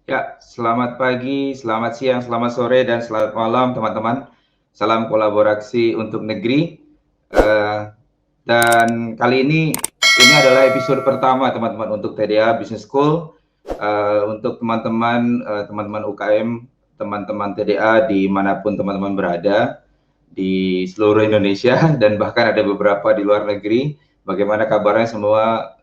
Ya, selamat pagi, selamat siang, selamat sore, dan selamat malam teman-teman. Salam kolaborasi untuk negeri. Eh, dan kali ini adalah episode pertama teman-teman untuk TDA Business School. Untuk teman-teman UKM, teman-teman TDA dimanapun teman-teman berada di seluruh Indonesia dan bahkan ada beberapa di luar negeri. Bagaimana kabarnya semua?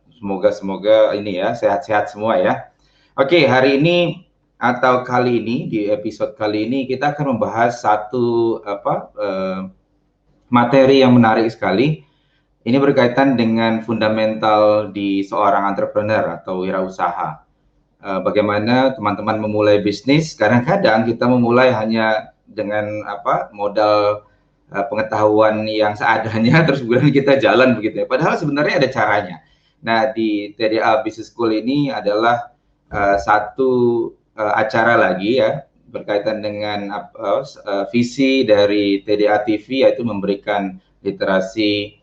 Semoga ini ya sehat-sehat semua ya. Oke, hari ini atau kali ini di episode kali ini kita akan membahas satu materi yang menarik sekali. Ini berkaitan dengan fundamental di seorang entrepreneur atau wirausaha. Bagaimana teman-teman memulai bisnis? Kadang-kadang kita memulai hanya dengan modal pengetahuan yang seadanya, terus kemudian kita jalan begitu ya. Padahal sebenarnya ada caranya. Nah, di TDA Business School ini adalah satu acara lagi ya berkaitan dengan visi dari TDA TV, yaitu memberikan literasi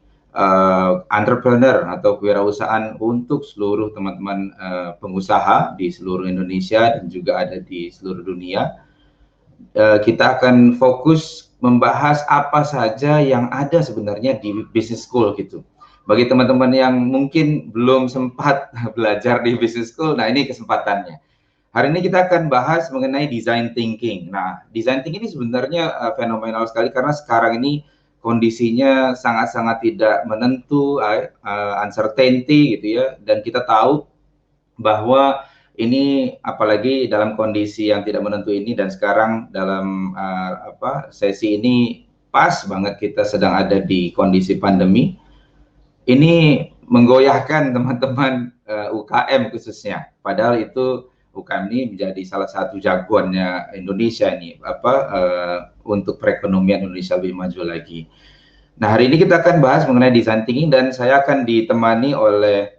entrepreneur atau kewirausahaan untuk seluruh teman-teman pengusaha di seluruh Indonesia dan juga ada di seluruh dunia. Kita akan fokus membahas apa saja yang ada sebenarnya di business school gitu. Bagi teman-teman yang mungkin belum sempat belajar di business school, nah ini kesempatannya. Hari ini kita akan bahas mengenai design thinking. Nah, design thinking ini sebenarnya fenomenal sekali karena sekarang ini kondisinya sangat-sangat tidak menentu, uncertainty gitu ya. Dan kita tahu bahwa ini apalagi dalam kondisi yang tidak menentu ini dan sekarang dalam sesi ini pas banget kita sedang ada di kondisi pandemi. Ini menggoyahkan teman-teman UKM khususnya. Padahal itu UKM ini menjadi salah satu jagoannya Indonesia nih untuk perekonomian Indonesia lebih maju lagi. Nah, hari ini kita akan bahas mengenai design thinking dan saya akan ditemani oleh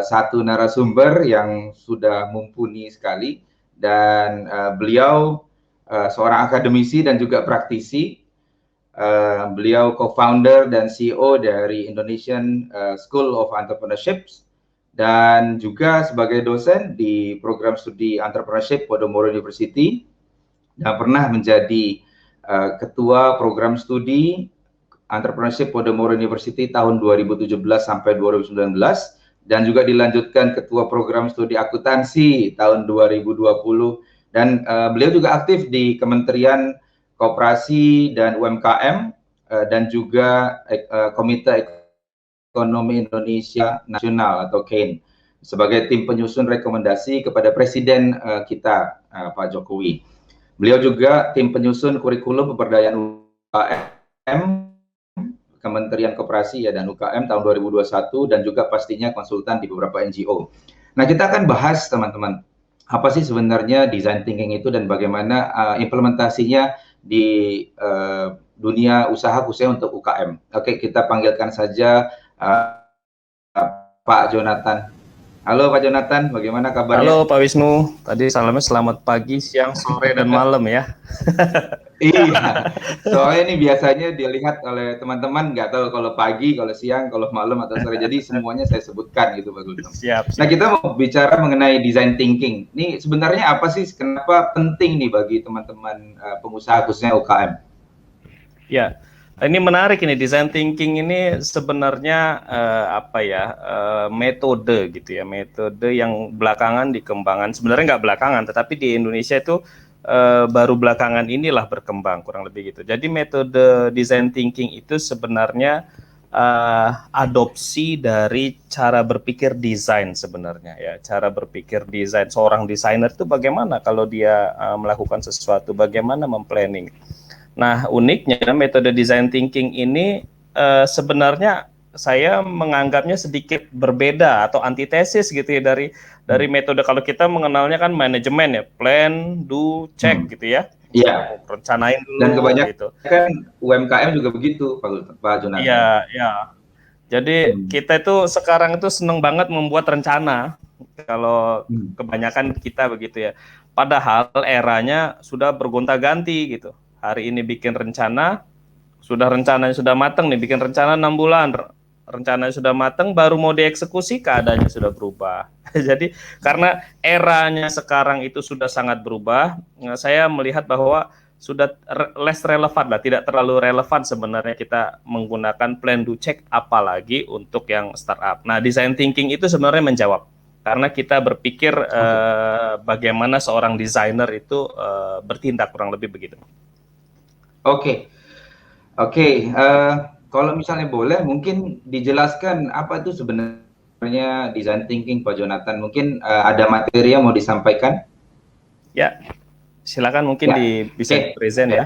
satu narasumber yang sudah mumpuni sekali dan beliau seorang akademisi dan juga praktisi. Beliau co-founder dan CEO dari Indonesian School of Entrepreneurship dan juga sebagai dosen di program studi entrepreneurship Podomoro University dan pernah menjadi ketua program studi entrepreneurship Podomoro University tahun 2017 sampai 2019 dan juga dilanjutkan ketua program studi akuntansi tahun 2020 dan beliau juga aktif di Kementerian Koperasi dan UMKM dan juga Komite Ekonomi Indonesia Nasional atau KAIN sebagai tim penyusun rekomendasi kepada Presiden kita Pak Jokowi. Beliau juga tim penyusun kurikulum pemberdayaan UKM Kementerian Koperasi ya dan UKM tahun 2021 dan juga pastinya konsultan di beberapa NGO. Nah, kita akan bahas teman-teman apa sih sebenarnya design thinking itu dan bagaimana implementasinya di dunia usaha khususnya untuk UKM. Oke, kita panggilkan saja Pak Jonathan. Halo Pak Jonathan, bagaimana kabarnya? Halo Pak Wisnu, tadi salamnya selamat pagi, siang, sore, dan malam ya. Iya, soalnya ini biasanya dilihat oleh teman-teman nggak tahu kalau pagi, kalau siang, kalau malam atau sore. Jadi semuanya saya sebutkan gitu Pak Gultom. Siap, Nah, siap. kita mau bicara mengenai design thinking. Ini sebenarnya apa sih? Kenapa penting nih bagi teman-teman pengusaha khususnya UKM? Ya, ini menarik ini design thinking ini sebenarnya metode gitu ya, metode yang belakangan dikembangkan. Sebenarnya nggak belakangan, tetapi di Indonesia itu baru belakangan inilah berkembang kurang lebih gitu. Jadi metode design thinking itu sebenarnya adopsi dari cara berpikir desain sebenarnya ya. Cara berpikir desain seorang desainer itu bagaimana kalau dia melakukan sesuatu, bagaimana memplanning. Nah, uniknya metode design thinking ini sebenarnya saya menganggapnya sedikit berbeda atau antitesis gitu ya dari metode kalau kita mengenalnya kan manajemen ya, plan, do, check gitu ya. Iya. Rencanain Dan dulu gitu. kebanyakan UMKM juga begitu Pak Jonathan. Iya, ya. Jadi kita itu sekarang itu seneng banget membuat rencana. Kalau kebanyakan kita begitu ya. Padahal eranya sudah bergonta-ganti gitu. Hari ini bikin rencana, rencananya sudah matang nih, bikin rencana 6 bulan. rencananya sudah matang, baru mau dieksekusi keadaannya sudah berubah. Jadi karena eranya sekarang itu sudah sangat berubah, saya melihat bahwa sudah less relevan lah, tidak terlalu relevan sebenarnya kita menggunakan plan do check, apalagi untuk yang startup. Nah, design thinking itu sebenarnya menjawab, karena kita berpikir bagaimana seorang desainer itu bertindak, kurang lebih begitu. Oke, oke. Kalau misalnya boleh, mungkin dijelaskan apa itu sebenarnya design thinking, Pak Jonathan. Mungkin ada materi yang mau disampaikan? Ya, silakan mungkin Ya, bisa oke. di-present ya.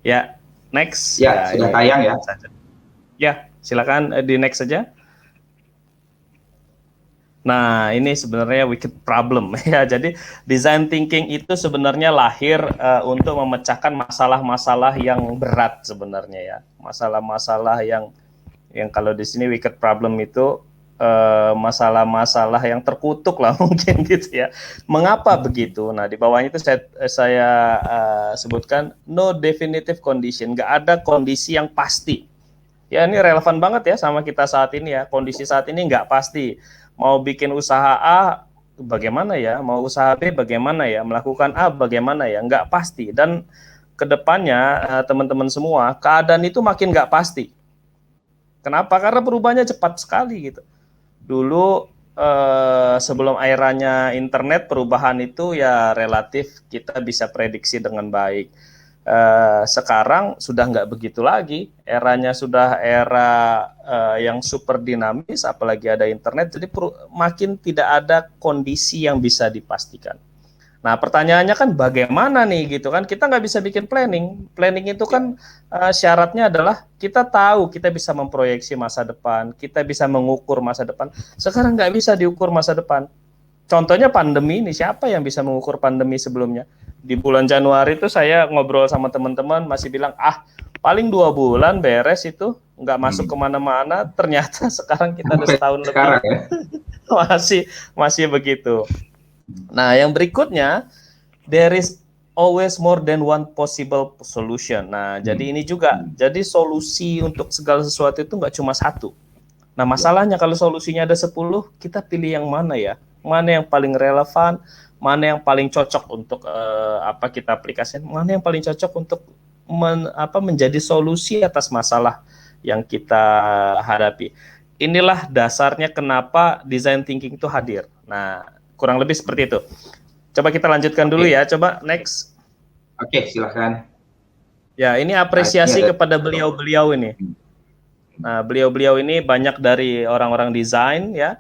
Ya, next. Ya, sudah ini tayang ya. Ya, silakan di next saja. Nah, ini sebenarnya wicked problem ya. Jadi design thinking itu sebenarnya lahir untuk memecahkan masalah-masalah yang berat sebenarnya ya. Masalah-masalah yang kalau di sini wicked problem itu masalah-masalah yang terkutuk lah mungkin gitu ya. Mengapa begitu? Nah, di bawahnya itu saya sebutkan no definitive condition, nggak ada kondisi yang pasti. Ya, ini relevan banget ya sama kita saat ini ya. Kondisi saat ini nggak pasti. Mau bikin usaha A bagaimana ya, mau usaha B bagaimana ya, melakukan A bagaimana ya, nggak pasti. Dan kedepannya teman-teman semua, keadaan itu makin nggak pasti. Kenapa? Karena perubahannya cepat sekali gitu. Dulu sebelum eranya internet, perubahan itu ya relatif kita bisa prediksi dengan baik. Sekarang sudah nggak begitu lagi, eranya sudah era yang super dinamis, apalagi ada internet, jadi makin tidak ada kondisi yang bisa dipastikan. Nah, pertanyaannya kan bagaimana nih gitu kan, kita nggak bisa bikin planning itu kan syaratnya adalah kita tahu kita bisa memproyeksi masa depan, kita bisa mengukur masa depan. Sekarang nggak bisa diukur masa depan. Contohnya pandemi ini, siapa yang bisa mengukur pandemi sebelumnya? Di bulan Januari itu saya ngobrol sama teman-teman masih bilang, paling 2 bulan beres itu, nggak masuk kemana-mana. Ternyata sekarang kita udah setahun sekarang lebih ya? masih begitu. Nah, yang berikutnya, there is always more than one possible solution. Nah, jadi ini juga, jadi solusi untuk segala sesuatu itu nggak cuma satu. Nah, masalahnya kalau solusinya ada 10, kita pilih yang mana ya? Mana yang paling relevan, mana yang paling cocok untuk kita aplikasikan, mana yang paling cocok untuk menjadi solusi atas masalah yang kita hadapi. Inilah dasarnya kenapa design thinking itu hadir. Nah, kurang lebih seperti itu. Coba kita lanjutkan dulu ya. Coba next. Oke, silakan. Ya, ini apresiasi kepada beliau-beliau ini. Nah, beliau-beliau ini banyak dari orang-orang desain ya.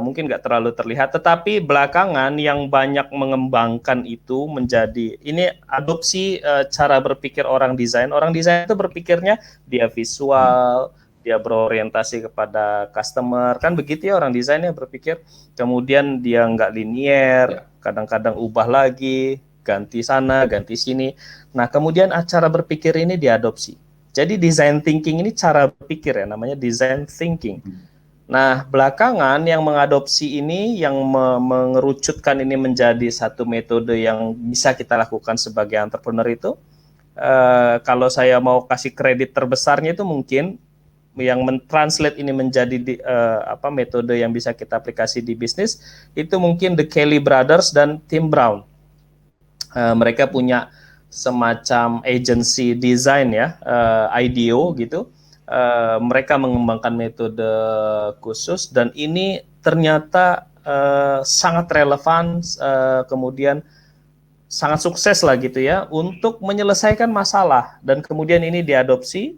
Mungkin nggak terlalu terlihat, tetapi belakangan yang banyak mengembangkan itu menjadi ini adopsi cara berpikir orang desain. Orang desain itu berpikirnya dia visual, dia berorientasi kepada customer, kan begitu ya orang desainnya berpikir. Kemudian dia nggak linier, kadang-kadang ubah lagi, ganti sana, ganti sini. Nah, kemudian cara berpikir ini diadopsi. Jadi design thinking ini cara berpikir ya, namanya design thinking. Nah, belakangan yang mengadopsi ini, yang mengerucutkan ini menjadi satu metode yang bisa kita lakukan sebagai entrepreneur itu, kalau saya mau kasih kredit terbesarnya itu mungkin yang mentranslate ini menjadi metode yang bisa kita aplikasi di bisnis, itu mungkin The Kelly Brothers dan Tim Brown. Mereka punya semacam agency design ya, IDEO gitu. Mereka mengembangkan metode khusus dan ini ternyata sangat relevan, kemudian sangat sukses lah gitu ya untuk menyelesaikan masalah, dan kemudian ini diadopsi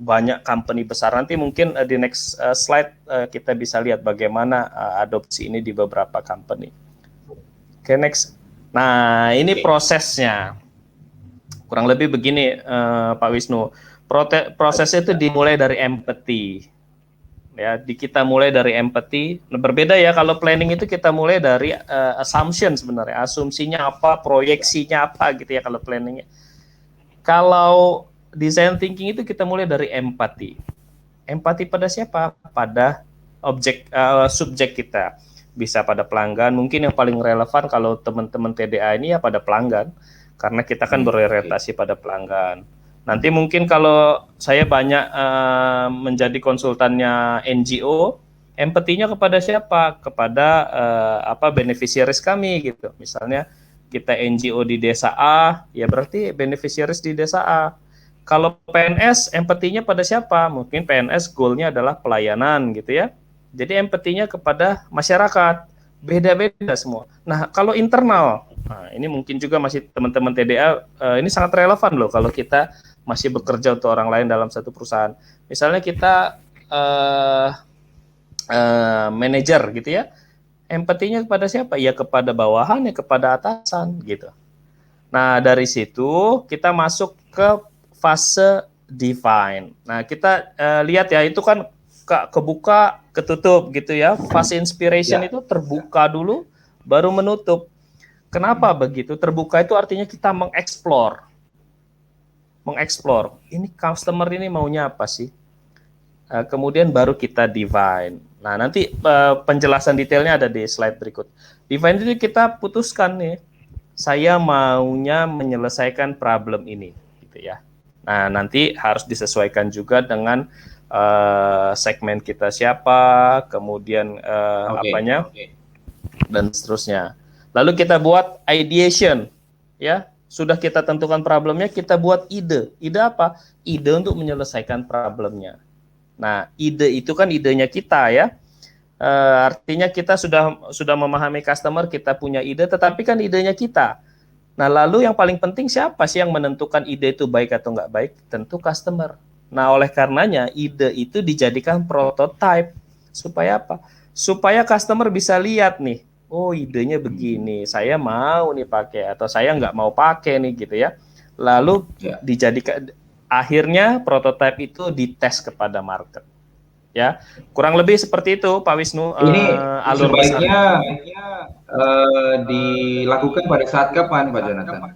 banyak company besar. Nanti mungkin di next slide kita bisa lihat bagaimana adopsi ini di beberapa company. Oke, next. Nah, ini prosesnya. Kurang lebih begini, Pak Wisnu. Prosesnya itu dimulai dari empathy. Ya, kita mulai dari empathy. Nah, berbeda ya, kalau planning itu kita mulai dari assumption sebenarnya. Asumsinya apa, proyeksinya apa gitu ya kalau planningnya. Kalau design thinking itu kita mulai dari empati. Empati pada siapa? Pada subjek kita. Bisa pada pelanggan. Mungkin yang paling relevan kalau teman-teman TDA ini ya pada pelanggan. Karena kita kan berorientasi pada pelanggan. Nanti mungkin kalau saya banyak menjadi konsultannya NGO, empatinya kepada siapa? Kepada beneficiaries kami gitu. Misalnya kita NGO di desa A, ya berarti beneficiaries di desa A. Kalau PNS, empatinya pada siapa? Mungkin PNS goalnya adalah pelayanan gitu ya. Jadi empatinya kepada masyarakat. Beda-beda semua. Nah, kalau internal, nah ini mungkin juga masih teman-teman TDA, ini sangat relevan loh kalau kita masih bekerja untuk orang lain dalam satu perusahaan. Misalnya kita manajer gitu ya, empatinya kepada siapa? Ya kepada bawahan, ya kepada atasan gitu. Nah, dari situ kita masuk ke fase define. Nah, kita lihat ya, itu kan kebuka, ketutup gitu ya. Fase inspiration itu terbuka dulu, baru menutup. Kenapa begitu? Terbuka itu artinya kita mengeksplor. Ini customer ini maunya apa sih? Kemudian baru kita define. Nah, nanti penjelasan detailnya ada di slide berikut. Define itu kita putuskan nih, saya maunya menyelesaikan problem ini, gitu ya. Nah, nanti harus disesuaikan juga dengan segmen kita siapa, kemudian dan seterusnya. Lalu kita buat ideation, ya. Sudah kita tentukan problemnya, kita buat ide. Ide apa? Ide untuk menyelesaikan problemnya. Nah, ide itu kan idenya kita ya. Artinya kita sudah memahami customer, kita punya ide, tetapi kan idenya kita. Nah, lalu yang paling penting siapa sih yang menentukan ide itu baik atau nggak baik? Tentu customer. Nah, oleh karenanya ide itu dijadikan prototype. Supaya apa? Supaya customer bisa lihat nih, oh idenya begini, saya mau nih pakai atau saya nggak mau pakai nih gitu ya. Lalu dijadikan, akhirnya prototype itu dites kepada market. Ya, kurang lebih seperti itu, Pak Wisnu. Ini alur sebaiknya dilakukan pada saat kapan, Pak Jonathan?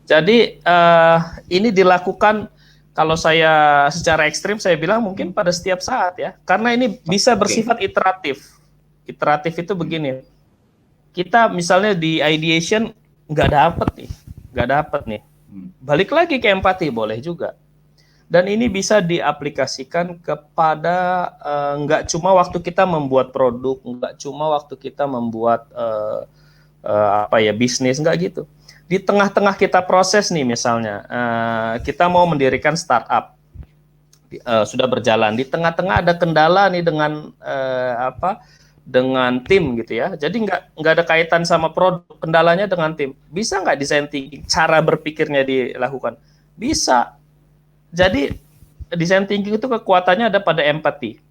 Jadi ini dilakukan, kalau saya secara ekstrim saya bilang mungkin pada setiap saat ya, karena ini bisa bersifat iteratif. Iteratif itu begini, kita misalnya di ideation nggak dapet nih, balik lagi ke empati boleh juga. Dan ini bisa diaplikasikan kepada nggak cuma waktu kita membuat produk, nggak cuma waktu kita membuat bisnis, nggak gitu. Di tengah-tengah kita proses nih misalnya, kita mau mendirikan startup, sudah berjalan. Di tengah-tengah ada kendala nih dengan tim gitu ya. Jadi nggak ada kaitan sama produk, kendalanya dengan tim. Bisa nggak design thinking, cara berpikirnya dilakukan? Bisa. Jadi design thinking itu kekuatannya ada pada empati.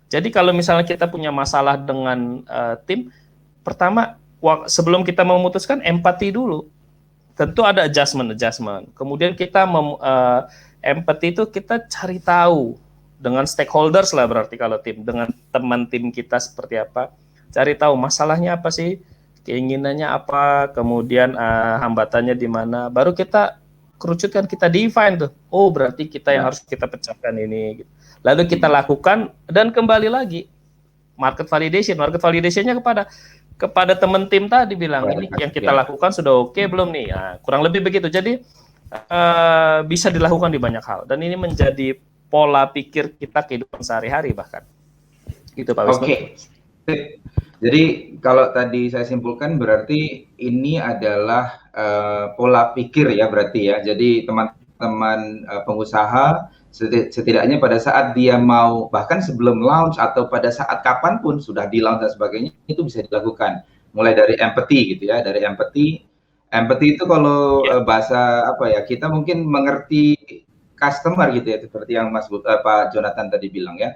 Jadi kalau misalnya kita punya masalah dengan tim, pertama sebelum kita memutuskan empati dulu. Tentu ada adjustment. Kemudian kita empati itu kita cari tahu dengan stakeholders lah, berarti kalau tim, dengan teman tim kita seperti apa. Cari tahu masalahnya apa sih, keinginannya apa, kemudian hambatannya di mana. Baru kita kerucutkan, kita define tuh. Oh, berarti kita yang harus kita pecahkan ini. Lalu kita lakukan dan kembali lagi market validation. Market validationnya kepada teman tim tadi, bilang ini yang kita lakukan sudah oke belum nih. Nah, kurang lebih begitu. Jadi bisa dilakukan di banyak hal dan ini menjadi pola pikir kita kehidupan sehari-hari bahkan. Gitu Pak Wisnu. Oke. Jadi kalau tadi saya simpulkan berarti ini adalah pola pikir ya berarti ya. Jadi teman-teman pengusaha setidaknya pada saat dia mau, bahkan sebelum launch atau pada saat kapanpun sudah di launch dan sebagainya, itu bisa dilakukan. Mulai dari empathy gitu ya, dari empathy itu kalau bahasa apa ya, kita mungkin mengerti customer gitu ya, seperti yang Pak Jonathan tadi bilang ya.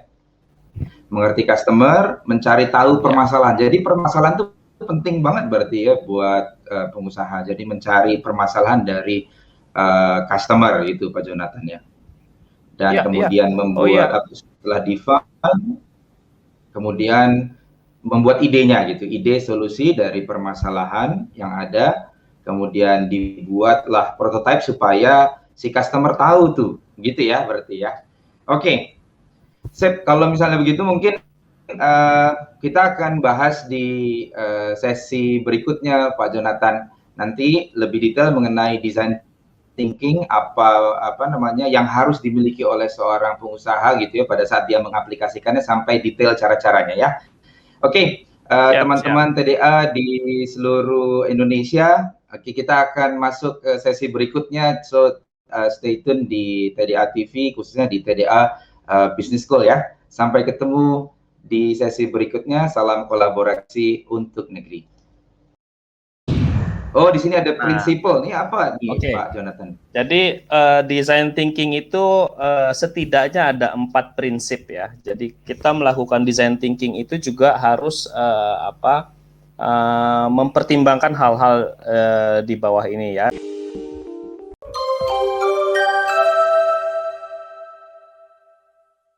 Mengerti customer, mencari tahu permasalahan. Jadi permasalahan itu penting banget berarti ya buat pengusaha. Jadi mencari permasalahan dari customer itu Pak Jonathan ya. Dan kemudian membuat setelah define, kemudian membuat idenya gitu, ide solusi dari permasalahan yang ada, kemudian dibuatlah prototipe supaya si customer tahu tuh, gitu ya berarti ya. Oke. Sip, kalau misalnya begitu mungkin kita akan bahas di sesi berikutnya Pak Jonathan, nanti lebih detail mengenai desain thinking, apa namanya yang harus dimiliki oleh seorang pengusaha gitu ya pada saat dia mengaplikasikannya sampai detail cara-caranya ya. Oke, Siap, siap. teman-teman TDA di seluruh Indonesia, oke, kita akan masuk ke sesi berikutnya. So stay tune di TDA TV, khususnya di TDA Business School ya. Sampai ketemu di sesi berikutnya. Salam kolaborasi untuk negeri. Oh, di sini ada Nah, prinsipal. Ini apa nih, oke. Pak Jonathan? Jadi design thinking itu setidaknya ada 4 prinsip ya. Jadi kita melakukan design thinking itu juga harus mempertimbangkan hal-hal di bawah ini ya.